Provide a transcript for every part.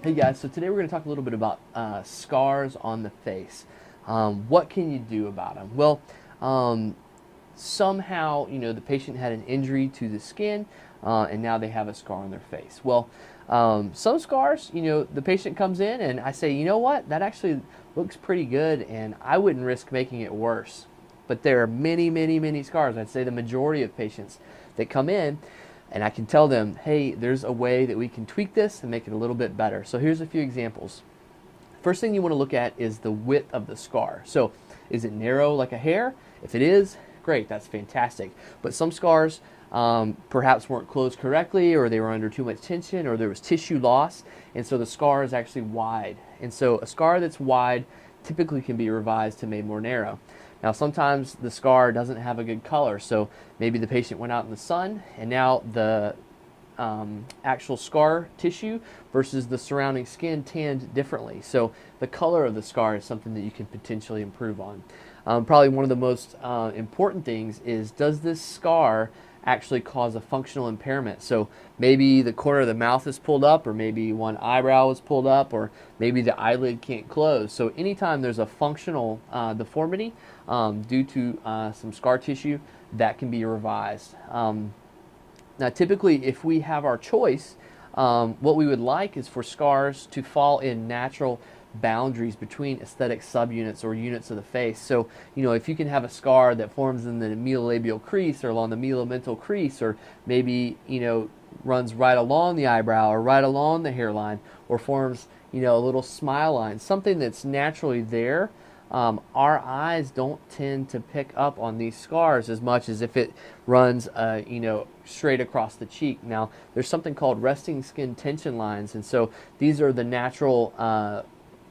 Hey guys, so today we're going to talk a little bit about scars on the face. What can you do about them? Well, somehow, the patient had an injury to the skin and now they have a scar on their face. Well, some scars, the patient comes in and I say, you know what, that actually looks pretty good and I wouldn't risk making it worse. But there are many, many, many scars. I'd say the majority of patients that come in and I can tell them, hey, there's a way that we can tweak this and make it a little bit better. So here's a few examples. First thing you want to look at is the width of the scar. So is it narrow like a hair? If it is, great, that's fantastic. But some scars perhaps weren't closed correctly, or they were under too much tension, or there was tissue loss, and so the scar is actually wide. And so a scar that's wide typically can be revised to made more narrow. Now sometimes the scar doesn't have a good color, so maybe the patient went out in the sun and now the actual scar tissue versus the surrounding skin tanned differently. So the color of the scar is something that you can potentially improve on. Probably one of the most important things is, does this scar actually cause a functional impairment? So maybe the corner of the mouth is pulled up, or maybe one eyebrow is pulled up, or maybe the eyelid can't close. So anytime there's a functional deformity due to some scar tissue, that can be revised. Now typically, if we have our choice, what we would like is for scars to fall in natural boundaries between aesthetic subunits or units of the face. So, if you can have a scar that forms in the mediolabial crease or along the medial-mental crease, or maybe, runs right along the eyebrow or right along the hairline, or forms, a little smile line, something that's naturally there, our eyes don't tend to pick up on these scars as much as if it runs, straight across the cheek. Now, there's something called resting skin tension lines, and so these are the natural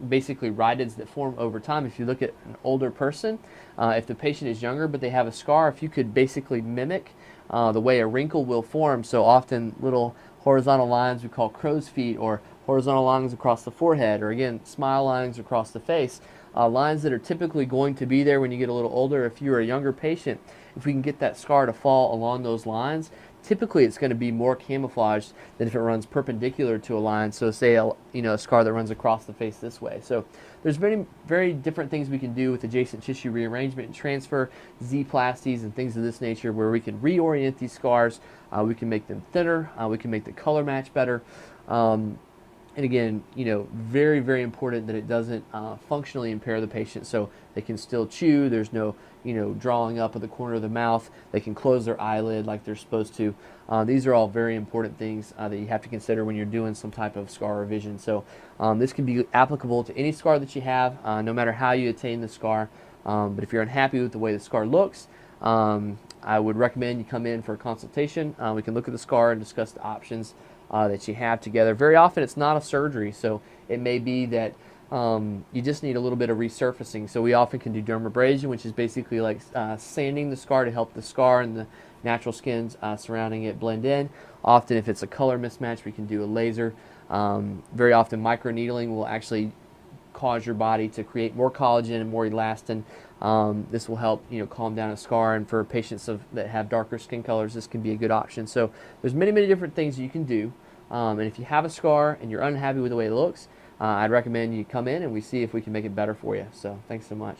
basically rhytids that form over time. If you look at an older person, if the patient is younger but they have a scar, if you could basically mimic the way a wrinkle will form, so often little horizontal lines we call crow's feet, or horizontal lines across the forehead, or again smile lines across the face, lines that are typically going to be there when you get a little older. If you're a younger patient, if we can get that scar to fall along those lines, typically it's going to be more camouflaged than if it runs perpendicular to a line. So say a scar that runs across the face this way. So there's very, very different things we can do with adjacent tissue rearrangement and transfer, Z-plasties and things of this nature, where we can reorient these scars. We can make them thinner. We can make the color match better. And again, very, very important that it doesn't functionally impair the patient, so they can still chew. There's no, drawing up of the corner of the mouth. They can close their eyelid like they're supposed to. These are all very important things that you have to consider when you're doing some type of scar revision. So this can be applicable to any scar that you have, no matter how you attain the scar. But if you're unhappy with the way the scar looks, I would recommend you come in for a consultation. We can look at the scar and discuss the options that you have together. Very often it's not a surgery, so it may be that you just need a little bit of resurfacing. So we often can do dermabrasion, which is basically like sanding the scar to help the scar and the natural skins surrounding it blend in. Often if it's a color mismatch, we can do a laser. Very often microneedling will actually cause your body to create more collagen and more elastin. This will help calm down a scar, and for patients that have darker skin colors, this can be a good option. So there's many, many different things you can do, and if you have a scar and you're unhappy with the way it looks, I'd recommend you come in and we see if we can make it better for you. So thanks so much.